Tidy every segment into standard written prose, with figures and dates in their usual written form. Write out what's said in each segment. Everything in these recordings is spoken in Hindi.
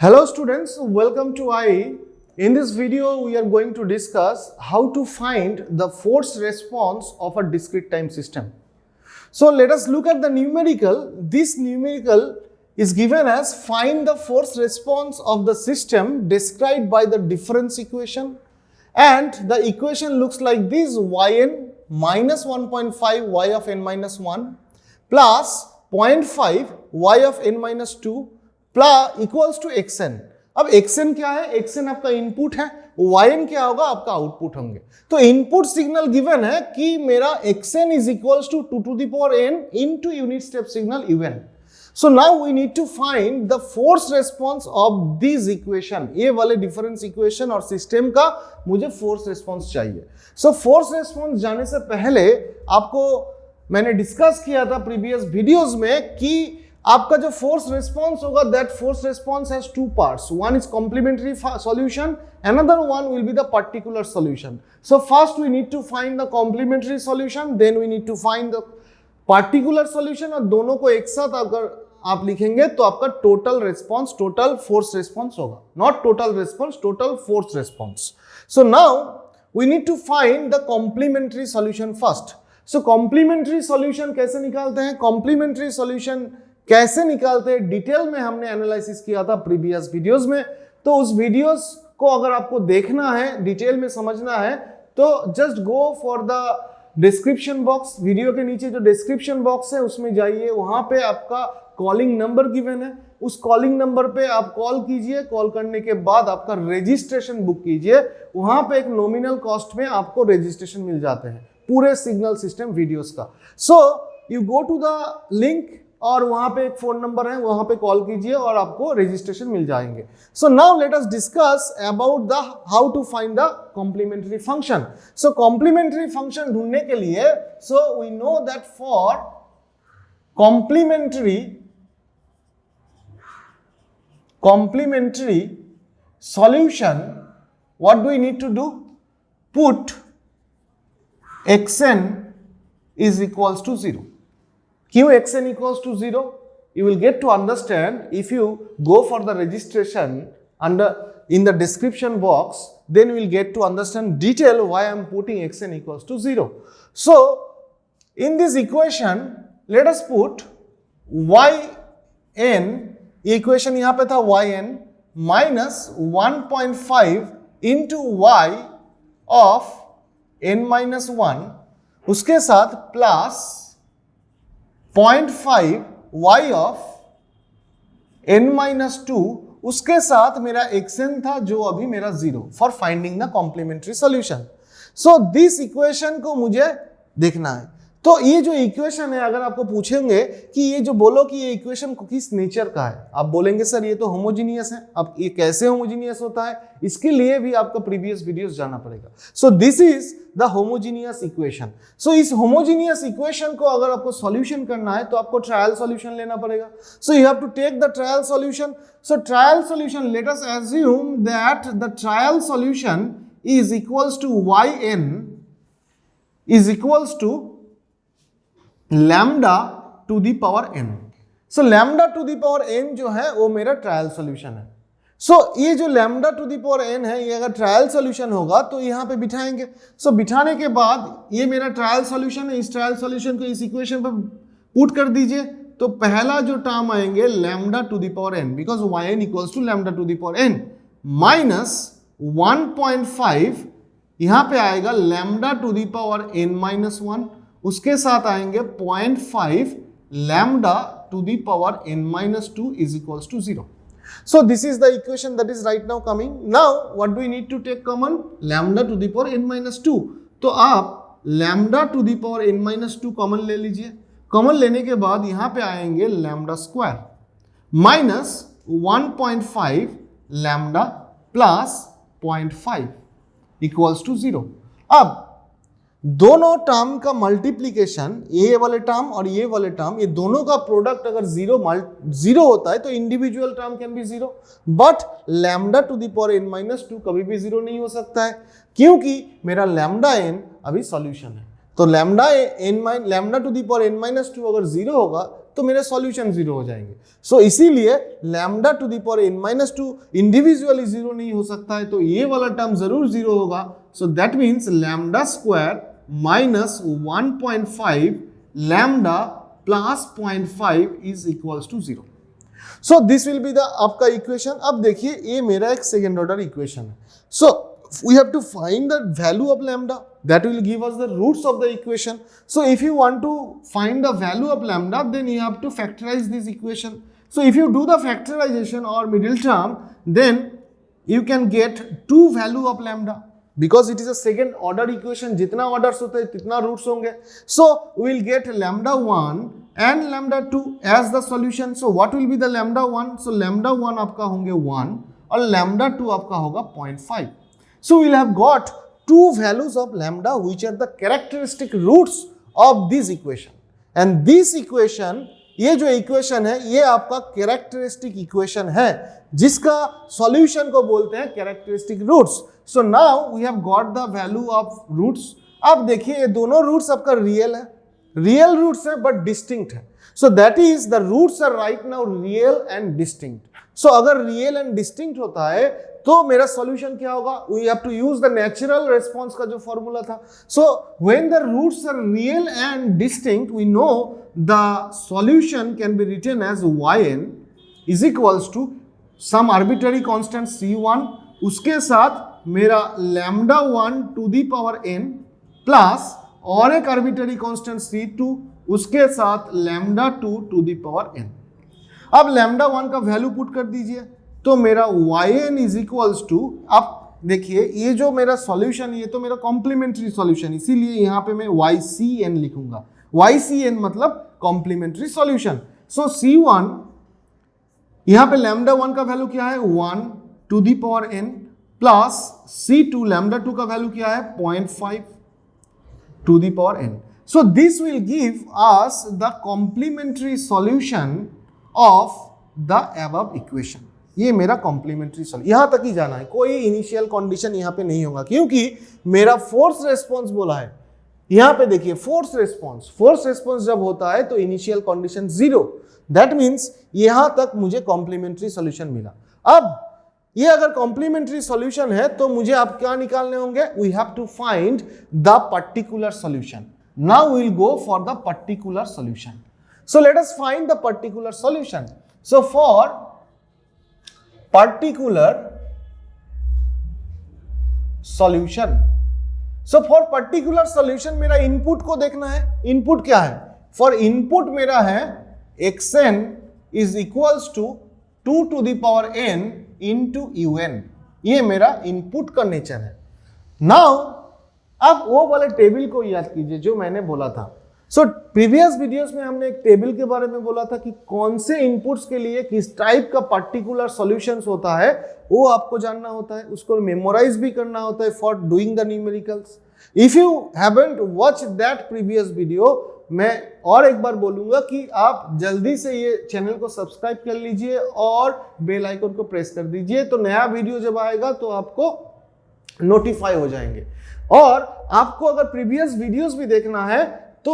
Hello students, welcome to IE. In this video, we are going to discuss how to find the force response of a discrete time system. So let us look at the numerical. This numerical is given as find the force response of the system described by the difference equation, and the equation looks like this: yn minus 1.5 y of n minus 1 plus 0.5 y of n minus 2 plus equals to xn। अब xn क्या है? xn आपका इनपुट है, yn क्या होगा? आपका आउटपुट होंगे। तो इनपुट सिग्नल गिवन है कि मेरा xn is equals to 2 to the power n into unit step signal un। So now we need to find the force response of this equation. ये वाले डिफरेंस इक्वेशन और सिस्टम का मुझे फोर्स रेस्पॉन्स चाहिए। सो फोर्स रेस्पॉन्स जाने से पहले आपको मैंने डिस्कस किया था प्रीवियस वीडियोस में कि आपका जो फोर्स रिस्पॉन्स होगा, that force response has two parts. One is complementary solution, another one will be the particular solution. So first we need to find the complementary solution, then we need to find the particular solution, और दोनों को एक साथ अगर आप लिखेंगे तो आपका total response, total force response होगा। Not total response, total force response. So now we need to find the complementary solution first. So complementary solution कैसे निकालते हैं? कॉम्प्लीमेंट्री सॉल्यूशन कैसे निकालते हैं डिटेल में हमने एनालिसिस किया था प्रीवियस वीडियोस में। तो उस वीडियोस को अगर आपको देखना है, डिटेल में समझना है, तो just go for the description box. Video के नीचे जो डिस्क्रिप्शन बॉक्स है उसमें जाइए, वहां पे आपका कॉलिंग नंबर गिवन है। उस कॉलिंग नंबर पे आप कॉल कीजिए। कॉल करने के बाद आपका रजिस्ट्रेशन बुक कीजिए। वहां पे एक नॉमिनल कॉस्ट में आपको रजिस्ट्रेशन मिल जाते हैं पूरे सिग्नल सिस्टम वीडियोस का। So you go to the link और वहां पे एक फोन नंबर है, वहां पे कॉल कीजिए और आपको रजिस्ट्रेशन मिल जाएंगे। So now let us discuss about the how to find the complementary function. So complementary function ढूंढने के लिए, so we know that for complementary solution, what do we need to do? Put xn is equals to 0. क्यों xn equals to 0? You will get to understand if you go for the registration in the description box, then you will get to understand detail why I am putting xn equals to 0. So in this equation, let us put yn, equation यहाँ पे था yn minus 1.5 into y of n minus 1, उसके साथ plus 0.5 y of n minus 2, उसके साथ मेरा xn था जो अभी मेरा 0 for finding the complementary solution. So this equation को मुझे देखना है। तो ये जो इक्वेशन है, अगर आपको पूछेंगे कि ये जो बोलो कि ये इक्वेशन किस नेचर का है, आप बोलेंगे सर ये तो होमोजीनियस है। अब ये कैसे होमोजीनियस होता है, इसके लिए भी आपको प्रीवियस वीडियोस जाना पड़ेगा। So this is the homogeneous equation. So इस होमोजीनियस इक्वेशन को अगर आपको सॉल्यूशन करना है तो आपको ट्रायल सॉल्यूशन लेना पड़ेगा। So you have to take the trial solution. So trial solution, let us assume that the trial solution is equals to yn is equals to lambda to the power n। So lambda to the power n जो है वो मेरा ट्रायल सॉल्यूशन है। सो ये जो lambda to the power n है, ये अगर ट्रायल सॉल्यूशन होगा तो यहाँ पे बिठाएंगे। सो बिठाने के बाद ये मेरा ट्रायल सॉल्यूशन है। इस ट्रायल सॉल्यूशन को इस इक्वेशन पर पुट कर दीजिए, तो पहला जो टर्म आएंगे lambda to the power n, because yn equals to lambda to the power n minus 1.5, यहाँ पे आएगा lambda to the power n minus 1, उसके साथ आएंगे 0.5 lambda to the power n minus 2 is equals to 0। So this is the equation that is right now coming. Now what do we need to take common? Lambda to the power n minus 2। तो आप lambda to the power n minus 2 common ले लीजिए। कॉमन लेने के बाद यहाँ पे आएंगे lambda square minus 1.5 lambda plus 0.5 equals to 0। अब दोनों टर्म का मल्टीप्लीकेशन, ये वाले टर्म और ये वाले टर्म, ये दोनों का प्रोडक्ट अगर जीरो होता है तो individual term can be 0, but lambda two the power n minus 2 कभी भी 0 नहीं हो सकता है, क्योंकि मेरा लैम्डा n अभी सॉल्यूशन है। तो lambda to the power n minus 2 अगर 0 होगा तो मेरे सॉल्यूशन 0 हो जाएंगे। सो इसीलिए lambda two the power n-2 individually 0 नहीं हो सकता है, तो ये वाला टर्म जरूर 0 होगा। So that means lambda square minus 1.5 lambda plus 0.5 is equals to 0। So this will be the आपका इक्वेशन। अब देखिए ये मेरा एक सेकेंड ऑर्डर इक्वेशन है। सो we have to find the value of lambda, that will give us the roots of the equation. So if you want to find the value of lambda, then you have to factorize this equation. So if you do the factorization or middle term, then you can get 2 value of lambda, because it is a second order equation. जितना orders होते हैं जितना roots होंगे. So we will get lambda 1 and lambda 2 as the solution. So what will be the lambda 1? So lambda 1 आपका होंगे 1 और lambda 2 आपका होगा 0.5. So we'll have got 2 values of lambda which are the characteristic roots of this equation. And this equation, ये जो equation है ये आपका characteristic equation है जिसका solution को बोलते हैं characteristic roots. So now we have got the value of roots. अब देखिए ये दोनों roots आपका real है, real roots है but distinct है. So that is the roots are right now real and distinct. So अगर real and distinct होता है तो मेरा सॉल्यूशन क्या होगा? We have to use the natural response का जो फॉर्मूला था. So when the roots are real and distinct, we know the solution can be written as yn is equals to some arbitrary constant c1 उसके साथ मेरा lambda 1 to the power n plus और एक आर्बिट्ररी कांस्टेंट c2 उसके साथ lambda 2 to the power n. अब लैम्डा 1 का वैल्यू पुट कर दीजिए तो मेरा yn इज इक्वल्स टू, अब देखिए ये जो मेरा सॉल्यूशन ये तो मेरा कॉम्प्लीमेंट्री सॉल्यूशन, इसीलिए यहाँ पे मैं ycn लिखूंगा. ycn मतलब कॉम्प्लीमेंट्री सॉल्यूशन. सो c1 यहाँ पे लैम्डा 1 का वैल्यू क्या है 1 to the power n plus c2 lambda 2 का वैल्यू क्या है 0.5 to the power n. So this will give us the complementary solution of the above equation. ये मेरा कॉम्प्लीमेंट्री सॉल्यूशन. यहां तक ही जाना है, कोई इनिशियल कंडीशन यहां पे नहीं होगा क्योंकि मेरा फोर्स रेस्पॉन्स बोला है. यहां पे देखिए फोर्स रेस्पॉन्स जब होता है तो इनिशियल कंडीशन 0. दैट मींस यहां तक मुझे कॉम्प्लीमेंट्री सॉल्यूशन मिला. अब ये अगर कॉम्प्लीमेंट्री सॉल्यूशन है तो मुझे आप क्या निकालने होंगे? We have to find the particular solution. Now we will go for the particular solution. So let us find the particular solution. So for particular solution, so for particular solution मेरा इनपुट को देखना है. इनपुट क्या है? फॉर इनपुट मेरा है xn is equals to 2 to the power n into un. ये मेरा इनपुट का नेचर है. नाउ अब वो वाले टेबल को याद कीजिए जो मैंने बोला था. सो प्रीवियस वीडियोस में हमने एक टेबल के बारे में बोला था कि कौन से इनपुट्स के लिए किस टाइप का पर्टिकुलर सॉल्यूशंस होता है वो आपको जानना होता है, उसको मेमोराइज भी करना होता है for doing the numericals. If you haven't watch that previous video, मैं और एक बार बोलूंगा कि आप जल्दी से ये चैनल को सब्सक्राइब कर लीजिए और बेल आइकन को प्रेस कर दीजिए, तो नया वीडियो जब आएगा तो आपको नोटिफाई हो जाएंगे. और आपको अगर प्रीवियस वीडियोस भी देखना है तो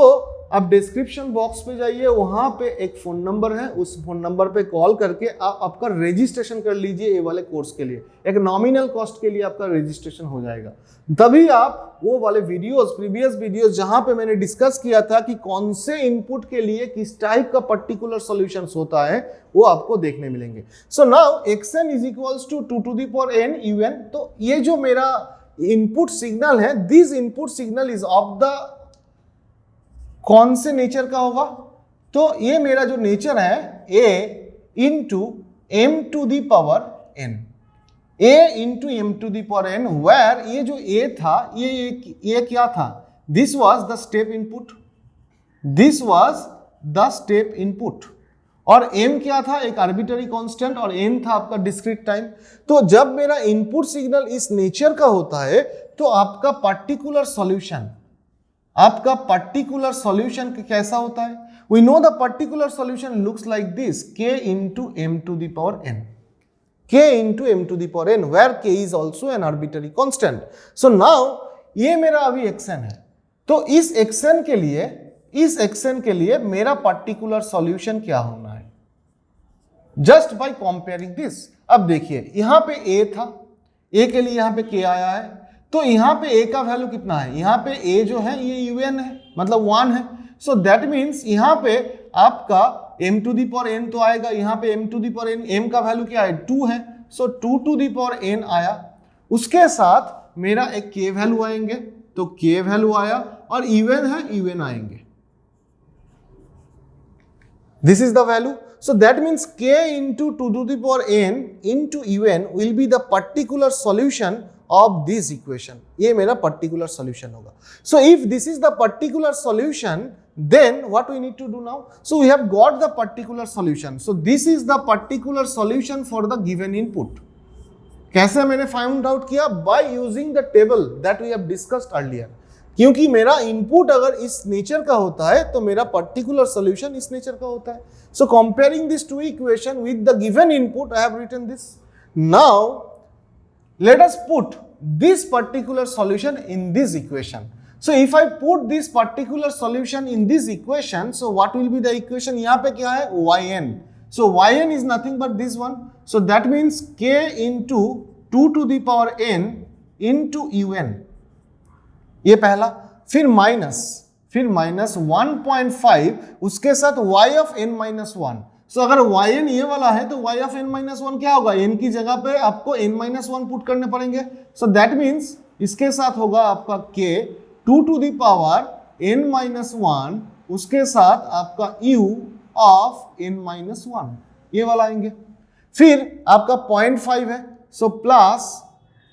आप डिस्क्रिप्शन बॉक्स पे जाइए, वहां पे एक फोन नंबर है, उस फोन नंबर पे कॉल करके आप आपका रजिस्ट्रेशन कर लीजिए. ये वाले कोर्स के लिए एक नॉमिनल कॉस्ट के लिए आपका रजिस्ट्रेशन हो जाएगा. तभी आप वो वाले वीडियोस, प्रीवियस वीडियोस जहां पे मैंने डिस्कस किया था कि कौन से इनपुट के लिए किस टाइप का पर्टिकुलर सॉल्यूशंस होता है वो आपको देखने मिलेंगे. So now xn is equals to 2 to the power n un. तो ये जो मेरा इनपुट सिग्नल है, this input signal is of the कौन से नेचर का होगा? तो ये मेरा जो नेचर है a into m to the power n, a into m to the power n, where ये जो a था ये क्या था? This was the step input, this was the step input. और m क्या था? एक आर्बिट्ररी कांस्टेंट, और n था आपका डिस्क्रीट टाइम. तो जब मेरा इनपुट सिग्नल इस नेचर का होता है तो आपका पर्टिकुलर सॉल्यूशन कैसा होता है? We know the particular solution looks like this, k into m to the power n, k into m to the power n, where k is also an arbitrary constant. So now ये मेरा अभी xn है, तो इस xn के लिए इस एक्शन के लिए मेरा पर्टिकुलर सॉल्यूशन क्या होना है, जस्ट बाय कंपेयरिंग दिस। अब देखिए यहां पे a था, a के लिए यहां पे k आया है, तो यहां पे a का वैल्यू कितना है, यहां पे a जो है ये un है, मतलब 1 है। सो दैट मीन्स यहां पे आपका m to the power n तो आएगा, यहां पे m to the power n, m का वैल्यू क्या है 2 है, so 2 to the power n आया। उसके साथ मेरा एक k वैल्यू आएंगे, तो k वैल्यू आया, और इवन है इवन आएंगे। This is the value. So that means k into 2 to the power n into un will be the particular solution of this equation. ये मेरा particular solution होगा। So if this is the particular solution, then what we need to do now? So we have got the particular solution. So this is the particular solution for the given input. कैसे मैंने फाइंड आउट किया? By using the table that we have discussed earlier. क्योंकि मेरा इनपुट अगर इस नेचर का होता है तो मेरा पर्टिकुलर सॉल्यूशन इस नेचर का होता है। So comparing this to equation with the given input I have written this. Now let us put this particular solution in this equation. So if I put this particular solution in this equation, so what will be the equation? यहाँ पे क्या है? yn। So yn is nothing but this one. So that means k into 2 to the power n into un, ये पहला। फिर माइनस 1.5 उसके साथ y ऑफ n माइनस 1। सो अगर yn ये वाला है तो y ऑफ n माइनस 1 क्या होगा? n की जगह पे आपको n माइनस 1 पुट करने पड़ेंगे। सो दैट मीन्स इसके साथ होगा आपका k 2 to the power n minus 1, उसके साथ आपका u ऑफ n माइनस 1, ये वाला आएंगे। फिर आपका 0.5 है, सो प्लस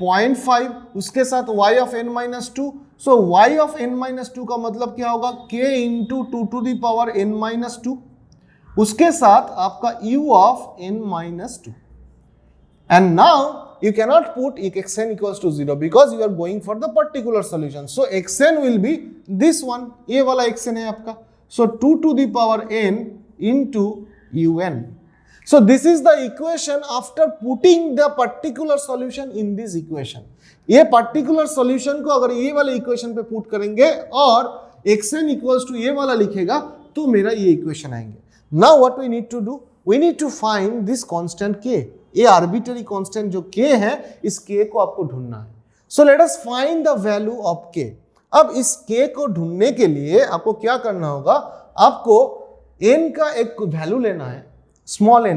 0.5 उसके साथ y of n minus 2। So y of n minus 2 का मतलब क्या होगा? k into 2 to the power n minus 2, उसके साथ आपका u of n minus 2। And now you cannot put xn equals to 0 because you are going for the particular solution. So xn will be this one, ये वाला xn है आपका। So 2 to the power n into un. So this is the equation after putting the particular solution in this equation. ये particular solution को अगर ये वाले equation पे put करेंगे और xn equals to ये वाला लिखेगा तो मेरा ये equation आएंगे। Now what we need to do? We need to find this constant k. ये arbitrary constant जो k है, इस k को आपको ढूंढना है। So let us find the value of k. अब इस k को ढूंढने के लिए आपको क्या करना होगा? आपको n का एक वैल्यू लेना है, स्मॉल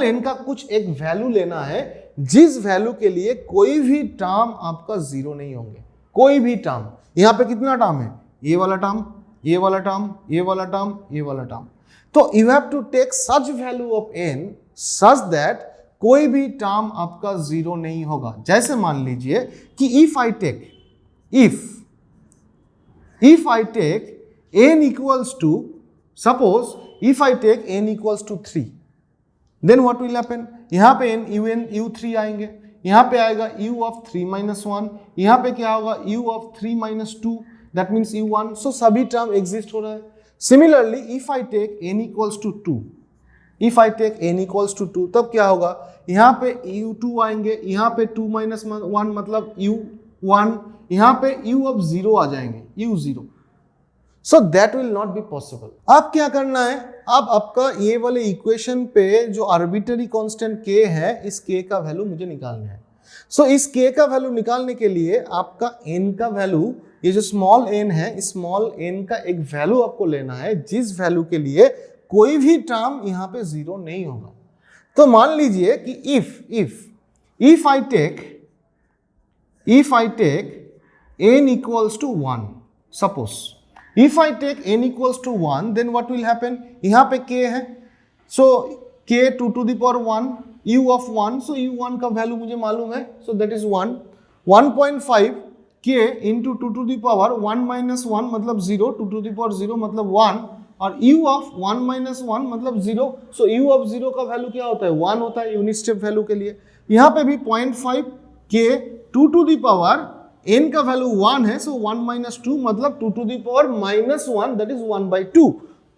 n का कुछ एक वैल्यू लेना है, जिस वैल्यू के लिए कोई भी टर्म आपका जीरो नहीं होंगे। कोई भी टर्म, यहाँ पे कितना टर्म है? ये वाला टर्म, ये वाला टर्म, ये वाला टर्म, ये वाला टर्म। तो you have to take such value of n such that कोई भी टर्म आपका जीरो नहीं होगा। जैसे मान लीजिए कि if I take n equals to, suppose if I take n equals to 3, then what will happen? यहाँ पे u3 आएंगे, यहाँ पे आएगा u of 3 minus 1, यहाँ पे क्या होगा? u of 3 minus 2, that means u1. So सभी टर्म एग्जिस्ट हो रहा है। Similarly, if I take n equals to 2, तब क्या होगा? यहाँ पे u2 आएंगे, यहाँ पे 2 minus 1 मतलब u1, यहाँ पे u of 0 आ जाएंगे, u0। So that will not be possible. आप क्या करना है? अब आपका ये वाले इक्वेशन पे जो आर्बिट्ररी कांस्टेंट k है, इस k का वैल्यू मुझे निकालना है। सो इस k का वैल्यू निकालने के लिए आपका n का वैल्यू, ये जो स्मॉल n है, इस स्मॉल n का एक वैल्यू आपको लेना है, जिस वैल्यू के लिए कोई भी टर्म यहाँ पे जीरो नहीं होगा। तो मान लीजिए कि if I take n equals to 1, suppose if I take n equals to 1, then what will happen? यहाँ पे k है, so k 2 to the power 1, u of 1, so u1 का वैल्यू मुझे मालूम है, so that is 1, 1.5 k into 2 to the power 1 minus 1 मतलब 0, 2 to the power 0 मतलब 1, और u of 1 minus 1 मतलब 0, so u of 0 का वैल्यू क्या होता है? 1 होता है यूनिट स्टेप वैल्यू के लिए। यहाँ पे भी 0.5 k 2 to the power n का वैल्यू 1 है, सो 1 minus 2 मतलब 2 to the power minus 1, that is 1/2।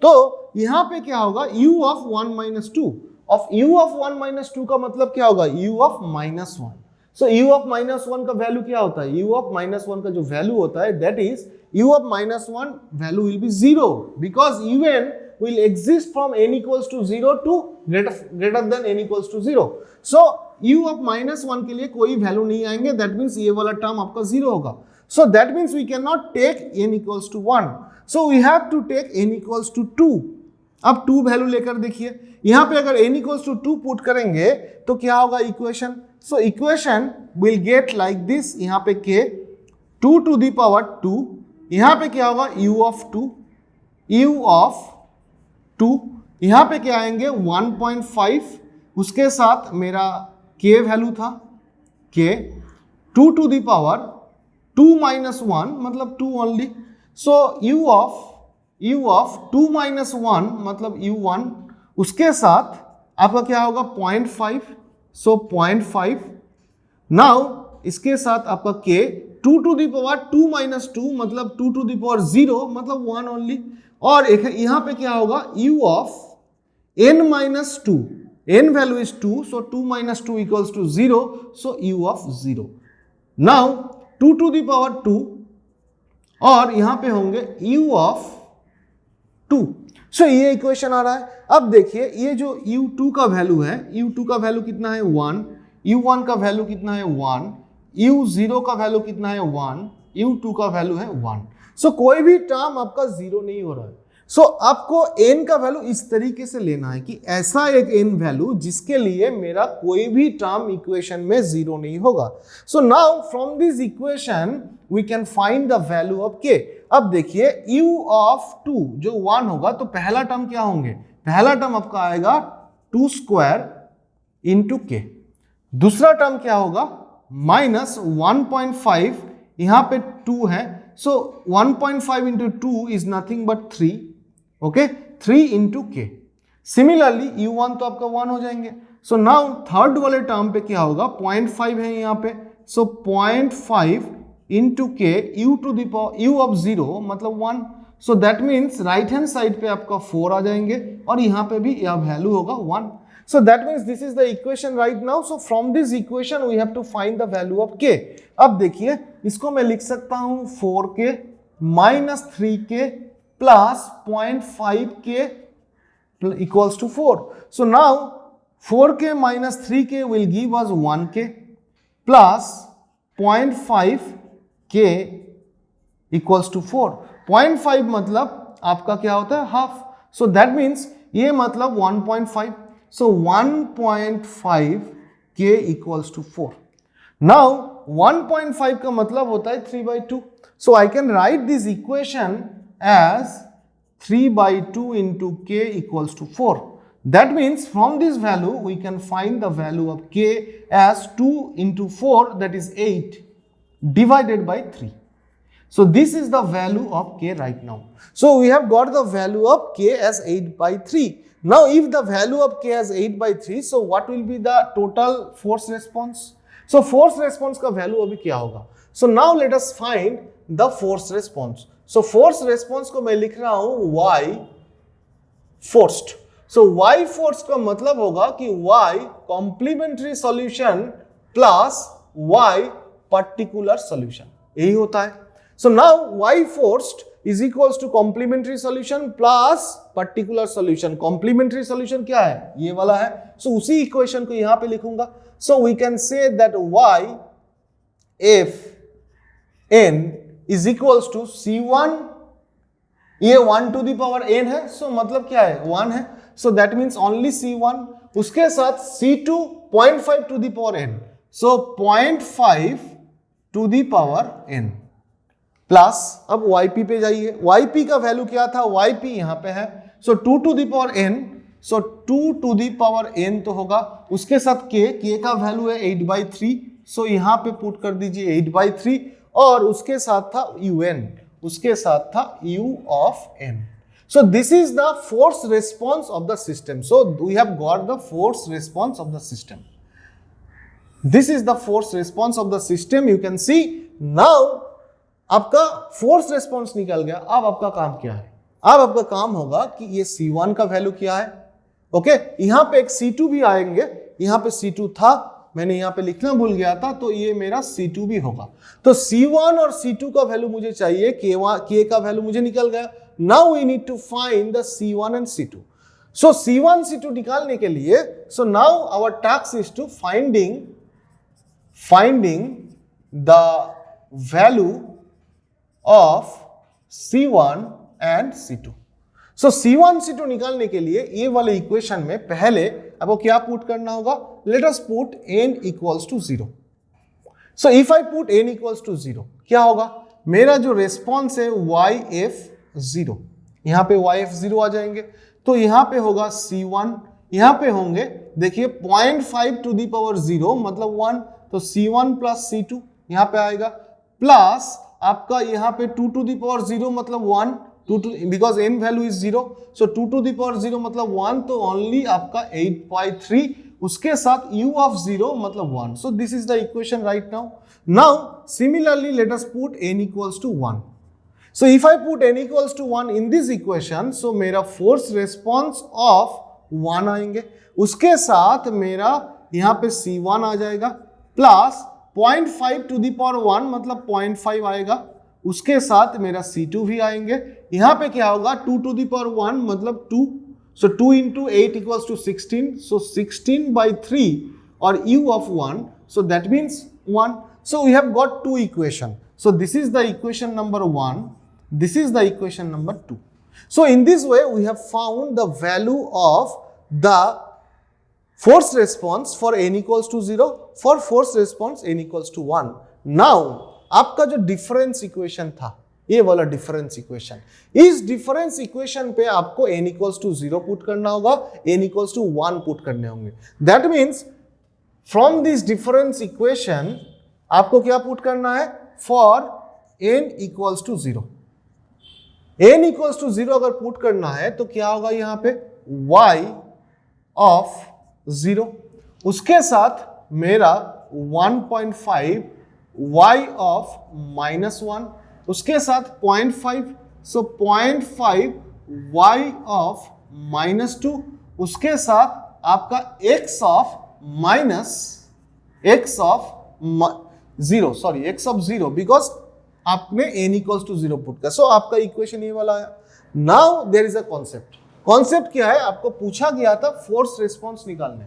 तो यहाँ पे क्या होगा? u of 1 minus 2, of u of 1 minus 2 का मतलब क्या होगा? u of minus 1। So u of -1 का वैल्यू क्या होता है? u ऑफ -1 का जो वैल्यू होता है that is u of -1 value will be 0 because un will exist from n equals to 0 to greater than n equals to 0. So u of -1 के लिए कोई वैल्यू नहीं आएंगे, that means ये वाला टर्म आपका 0 होगा. So that means we cannot take n equals to 1. So we have to take n equals to 2. अब 2 वैल्यू लेकर देखिए, यहाँ पे अगर n equals to 2 पुट करेंगे तो क्या होगा equation? So equation will get like this, यहाँ पे k 2 to the power 2, यहाँ पे क्या होगा u of 2, u of 2, यहाँ पे क्या आएंगे 1.5, उसके साथ मेरा k वैल्यू था k 2 to the power 2 minus 1 मतलब 2 only. So u of 2 minus 1 मतलब u1, उसके साथ आपका क्या होगा 0.5, सो 0.5. नाउ इसके साथ आपका k 2 to the power 2 minus 2 मतलब 2 to the power 0 मतलब 1 ओनली. और यहां पे क्या होगा u of n minus 2, n value is 2, so 2 minus 2 equals to 0, so u of 0. now 2 to the power 2 और यहां पे होंगे u of 2. so ये इक्वेशन आ रहा है. अब देखिए ये जो u2 का वैल्यू है, u2 का वैल्यू कितना है 1, u1 का वैल्यू कितना है 1, u0 का वैल्यू कितना है 1, u2 का वैल्यू है 1. सो कोई भी टर्म आपका 0 नहीं हो रहा है. सो आपको n का वैल्यू इस तरीके से लेना है कि ऐसा एक n वैल्यू जिसके लिए मेरा कोई भी टर्म इक्वेशन में 0 नहीं होगा. So now from this equation we can find the value of k. अब देखिए u ऑफ 2 जो 1 होगा तो पहला टर्म क्या होंगे? पहला टर्म आपका आएगा 2 स्क्वायर इंटू k. दूसरा टर्म क्या होगा माइनस 1.5, यहां पे 2 है, so 1.5 into 2 is nothing but 3. okay, 3 into k. Similarly u1 तो आपका 1 हो जाएंगे. so now थर्ड वाले टर्म पे क्या होगा 0.5 है यहाँ पे, so 0.5 into k u to the power u of 0 मतलब 1. so that means right hand side पे आपका 4 आ जाएंगे और यहाँ पे भी यह वैल्यू होगा 1. so that means this is the equation right now. so from this equation we have to find the value of k. अब देखिए इसको मैं लिख सकता हूं 4k minus 3k plus 0.5k equals to 4. so now 4k minus 3k will give us 1k plus 0.5k equals to 4. 0.5 मतलब आपका क्या होता है हाफ. so that means ये मतलब 1.5. so 1.5k equals to 4. now 1.5 का मतलब होता है 3/2. so I can write this equation as 3/2 into k equals to 4. that means from this value we can find the value of k as 2 into 4, that is 8 divided by 3. so this is the value of k right now. so we have got the value of k as 8/3. now if the value of k as 8/3, so what will be the total force response? so force response का वैल्यू अभी क्या होगा? so now let us find the force response. so force response को मैं लिख रहा हूं y forced. so y forced का मतलब होगा कि y complementary solution plus y particular solution, यही होता है. so now y forced is equals to complementary solution plus particular solution. complementary solution क्या है? ये वाला है. so उसी इक्वेशन को यहां पे लिखूंगा. so we can say that y if n is equals to c1, ये 1 to the power n है, so मतलब क्या है 1 है. so that means only c1, उसके साथ c2 0.5 to the power n, so 0.5 to the power n plus अब yp पे जाइए. yp का वैल्यू क्या था? yp यहां पे है, so 2 to the power n, so 2 to the power n तो होगा, उसके साथ k का वैल्यू है 8/3, so यहां पे पुट कर दीजिए 8/3 और उसके साथ था un, उसके साथ था u of n. so this is the force response of the system. so we have got the force response of the system. this is the force response of the system. you can see now आपका फोर्स रेस्पॉन्स निकल गया. अब आपका काम क्या है? अब आपका काम होगा कि ये C1 का वैल्यू क्या है. ओके, यहां पे एक C2 भी आएंगे, यहां पे C2 था मैंने यहाँ पे लिखना भूल गया था, तो ये मेरा C2 भी होगा। तो C1 और C2 का वैल्यू मुझे चाहिए, K का वैल्यू मुझे निकल गया। Now we need to find the C1 and C2। So C1 C2 निकालने के लिए, so now our task is to finding the value of C1 and C2। So C1 C2 निकालने के लिए ये वाले इक्वेशन में पहले आपको क्या पुट करना होगा? Let us put n equals to 0। So if I put n equals to 0, क्या होगा? मेरा जो रेस्पॉन्स है yf0, यहां पे yf0 आ जाएंगे, तो यहां पे होगा C1, यहां पे होंगे देखिए 0.5 टू दी पावर 0 मतलब 1, तो C1 प्लस C2 यहां पे आएगा, प्लस आपका यहां पे 2 टू दी पावर 0 मतलब 1, because n value is 0, so 2 to the power 0 मतलब 1, तो ओनली आपका 8/3, उसके साथ u ऑफ 0 मतलब 1। So this is the equation right now. Now similarly let us put n equals to 1। So if I put n equals to 1 in this equation, so मेरा फोर्स रेस्पॉन्स ऑफ 1 आएंगे, उसके साथ मेरा यहाँ पे C1 आ जाएगा, प्लस 0.5 टू दी पावर 1 मतलब 0.5 आएगा, उसके साथ मेरा C2 भी आएंगे। यहां पे क्या होगा? 2 टू दी पावर 1 मतलब 2, सो 2 इंटू 8 इक्वल्स टू 16, सो 16/3 और u of 1, so that means 1. So we have got two equation. So this is the equation number 1, this is the equation number 2. So in this way we have found the value of the force response for n equals to 0, for force response n equals to 1. Now आपका जो डिफरेंस इक्वेशन था, ये वाला डिफरेंस इक्वेशन, इस डिफरेंस इक्वेशन पे आपको n इक्वल्स टू 0 पुट करना होगा, n इक्वल्स टू 1 पुट करने होंगे। That means from this difference equation आपको क्या पुट करना है? For n equals to 0, n equals to 0 अगर पुट करना है तो क्या होगा? यहाँ पे y ऑफ 0, उसके साथ मेरा 1.5 y ऑफ -1, उसके साथ 0.5, सो 0.5 y ऑफ -2, उसके साथ आपका x ऑफ 0, बिकॉज आपने n इक्वल्स टू 0 पुट किया। सो आपका इक्वेशन ये वाला आया। Now there is a concept क्या है? आपको पूछा गया था फोर्स रिस्पॉन्स निकालने।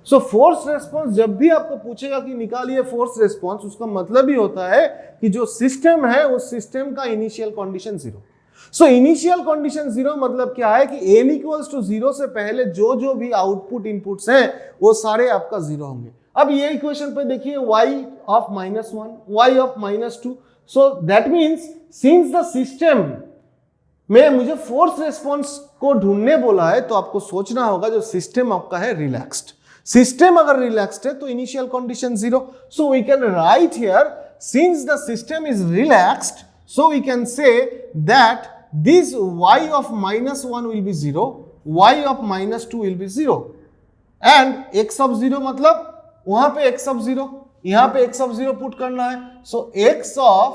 सो फोर्स रेस्पॉन्स जब भी आपको पूछेगा कि निकालिए फोर्स रेस्पॉन्स, उसका मतलब ही होता है कि जो सिस्टम है उस सिस्टम का initial condition 0। So initial condition 0 मतलब क्या है कि n इक्वल्स टू 0 से पहले जो भी आउटपुट इनपुट्स हैं वो सारे आपका 0 होंगे। अब ये इक्वेशन पे देखिए y of -1, y of -2, so that means since the system में मुझे फोर्स रेस्पॉन्स को ढूंढने बोला है, तो आपको सोचना होगा जो सिस्टम आपका है रिलैक्स्ड। सिस्टम अगर रिलैक्स्ड है तो initial condition 0, so we can write here since the system is relaxed, so we can say that this y of -1 will be 0, y of -2 will be 0, and x of 0 मतलब वहां पे x of 0, यहां पे x of 0 पुट करना है, सो x of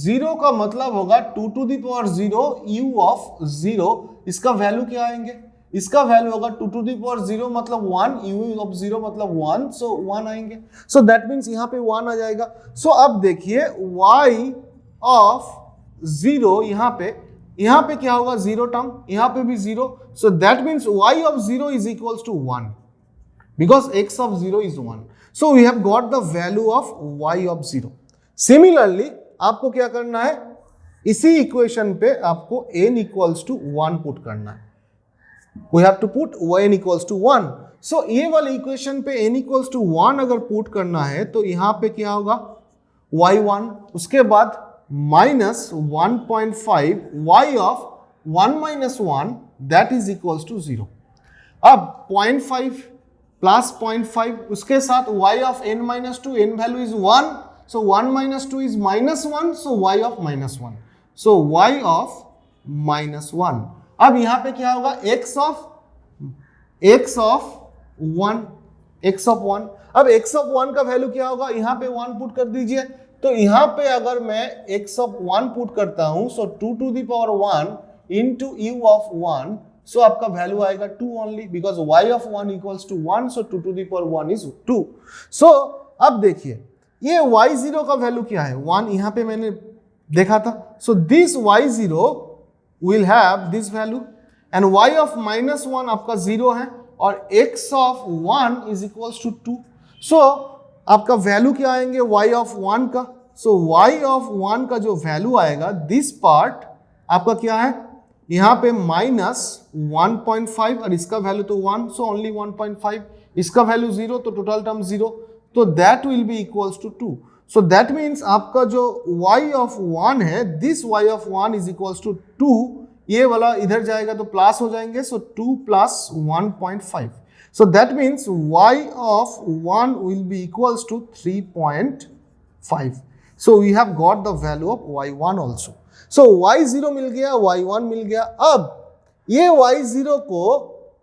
0 का मतलब होगा 2 to the power 0 u of 0, इसका वैल्यू क्या आएंगे? इसका वैल्यू होगा 2 टू दी पावर 0 मतलब 1, u ऑफ 0 मतलब 1, सो 1 आएंगे। सो दैट मीन्स यहाँ पे 1 आ जाएगा। सो अब देखिए y ऑफ 0, यहाँ पे क्या होगा? 0 टर्म, यहाँ पे भी 0, so that means y of 0 is equals to 1, because x of 0 is 1, so we have got the value of y of 0। Similarly आपको क्या करना है? इसी इक्वेशन पे आपको n इक्वल्स टू 1 पुट करना है। We have to put n equals to 1. So ये वाले इक्वेशन पे n equals to 1 अगर पुट करना है तो यहाँ पे क्या होगा? y1, उसके बाद -1.5 y of 1 minus 1 that is equals to 0. अब 0.5 प्लस 0.5 उसके साथ y of n minus 2, n value is 1, so 1 minus 2 is -1, so y of -1, so y of -1। अब यहां पे क्या होगा? x of 1, अब x of 1 का वैल्यू क्या होगा? यहां पे 1 पुट कर दीजिए, तो यहां पे अगर मैं x of 1 पुट करता हूं, so 2 to the power 1 into u of 1 so आपका वैल्यू आएगा 2 only, because y of 1 equals to 1, so 2 to the power 1 is 2. So अब देखिए ये y0 का वैल्यू क्या है, 1 यहाँ पे मैंने देखा था. So this y0 will have this value and y of -1 आपका 0 है और x of 1 is equals to 2. So आपका वैल्यू क्या आएंगे y ऑफ 1 का. सो y ऑफ 1 का जो वैल्यू आएगा, दिस पार्ट आपका क्या है, यहाँ पे -1.5 और इसका वैल्यू तो 1, सो ओनली 1.5, इसका वैल्यू 0 तो टोटल टर्म 0, तो that will be equals to 2. So that means आपका जो y ऑफ 1 है, this y of 1 is equals to 2, ये वाला इधर जाएगा तो प्लस हो जाएंगे, सो 2 plus 1.5. So that means y of 1 will be equals to 3.5. So we have got the value of y1 also. So y0 मिल गया, y1 मिल गया. अब ये y0 को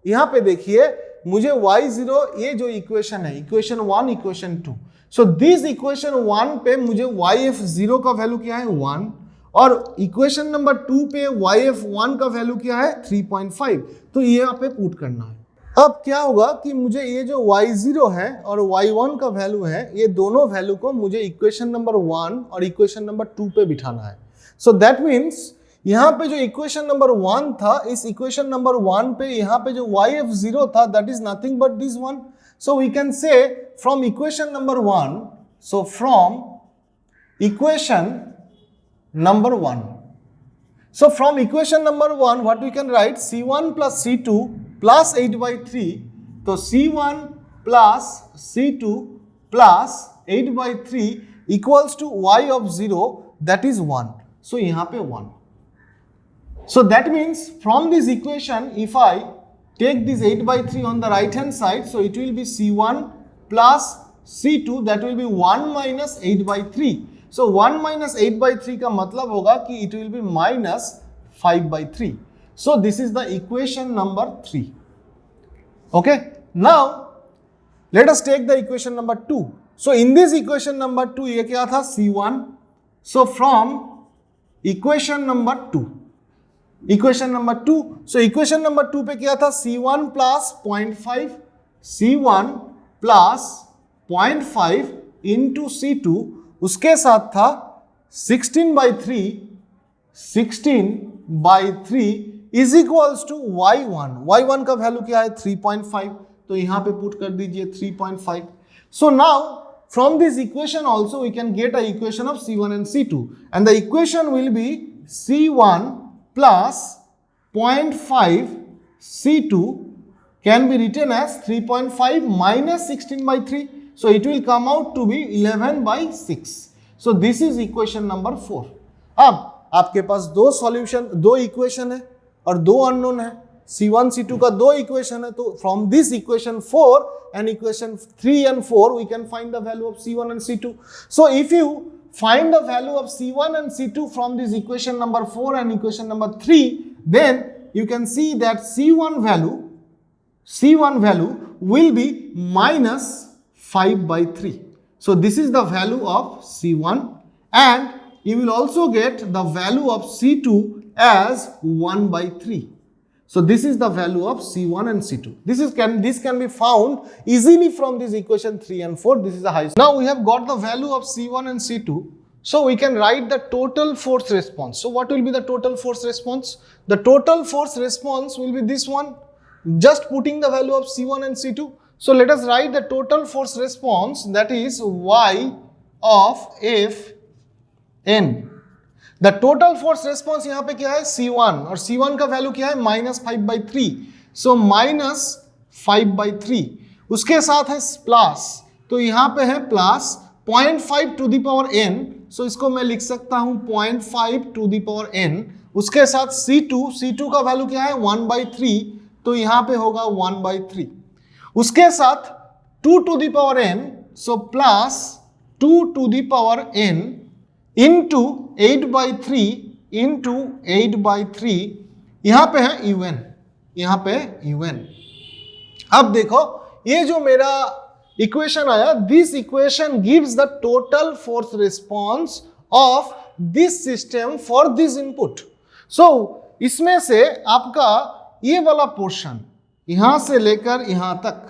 यहाँ पे देखिए, मुझे y0 ये जो इक्वेशन है, equation 1, equation 2. So this equation 1 पे मुझे yf0 का वैल्यू क्या है 1 और इक्वेशन नंबर 2 पे yf1 का वैल्यू क्या है 3.5. तो ये यहाँ पे पुट करना है. अब क्या होगा कि मुझे ये जो y0 है और y1 का वैल्यू है, ये दोनों वैल्यू को मुझे इक्वेशन नंबर 1 और इक्वेशन नंबर 2 पे बिठाना है. सो दैट मीन्स यहाँ पे जो इक्वेशन नंबर 1 था, इस इक्वेशन नंबर 1 पे यहाँ पे जो yf0 था, that is nothing but this 1. So we can say from equation number 1, so from equation number 1, so from equation number 1 what we can write, c1 plus c2 plus 8/3, तो c1 plus c2 plus 8/3 equals to y of 0, that is 1. so यहाँ पे 1. so that means from this equation if I take this 8/3 on the right hand side, so it will be c1 plus c2, that will be 1 minus 8/3. So 1 minus 8/3 का मतलब होगा कि it will be minus 5/3. So this is the equation number 3. Okay. Now let us take the equation number 2. So in this equation number 2 ये क्या था C1. So from equation number 2. Equation number 2. So equation number 2 पे क्या था C1 plus 0.5. C1 plus 0.5 into C2. उसके साथ था 16/3 is equals to y1. y1 का वैल्यू क्या है 3.5, तो यहां पे पुट कर दीजिए 3.5. So now from this equation also we can get a equation of c1 and c2 and the equation will be c1 plus 0.5 c2 can be written as 3.5 minus 16/3. So it will come out to be 11/6. So this is equation number 4. अब आपके पास दो सॉल्यूशन, दो इक्वेशन है और दो अननोन है. C1 C2 का दो इक्वेशन है, तो from this equation 4 and equation 3 and 4 we can find the value of C1 and C2. So if you find the value of C1 and C2 from this equation number 4 and equation number 3, then you can see that C1 value will be minus 5/3. So this is the value of C1, and you will also get the value of C2 as 1/3. So this is the value of C1 and C2. This can be found easily from this equation 3 and 4. This is the highest. Now we have got the value of C1 and C2. So we can write the total force response. So what will be the total force response? The total force response will be this one. Just putting the value of C1 and C2. So let us write the total force response, that is y of Fn. The total force response यहाँ पे क्या है C1 और C1 का वैल्यू क्या है -5/3. So -5/3. उसके साथ है प्लस, तो यहाँ पे है plus 0.5 to the power n. So इसको मैं लिख सकता हूँ 0.5 to the power n. उसके साथ C2 का वैल्यू क्या है 1/3, तो यहाँ पे होगा 1/3. उसके साथ 2 to the power n, so plus 2 to the power n into 8/3 into 8/3. यहाँ पे है un, यहाँ पे un. अब देखो ये जो मेरा इक्वेशन आया, this equation gives the total force response of this system for this input. So इसमें से आपका ये वाला पोर्शन यहां से लेकर यहां तक,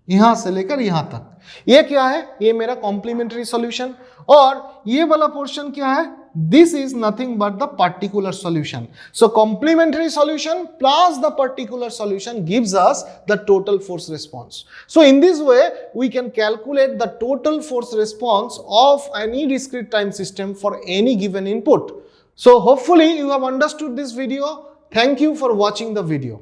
यहां से लेकर यहां तक, ये क्या है? ये मेरा कॉम्प्लीमेंट्री सॉल्यूशन। और ये वाला पोर्शन क्या है? This is nothing but the particular solution. So complementary solution plus the particular solution gives us the total force response. So in this way we can calculate the total force response of any discrete time system for any given input. So hopefully you have understood this video. Thank you for watching the video.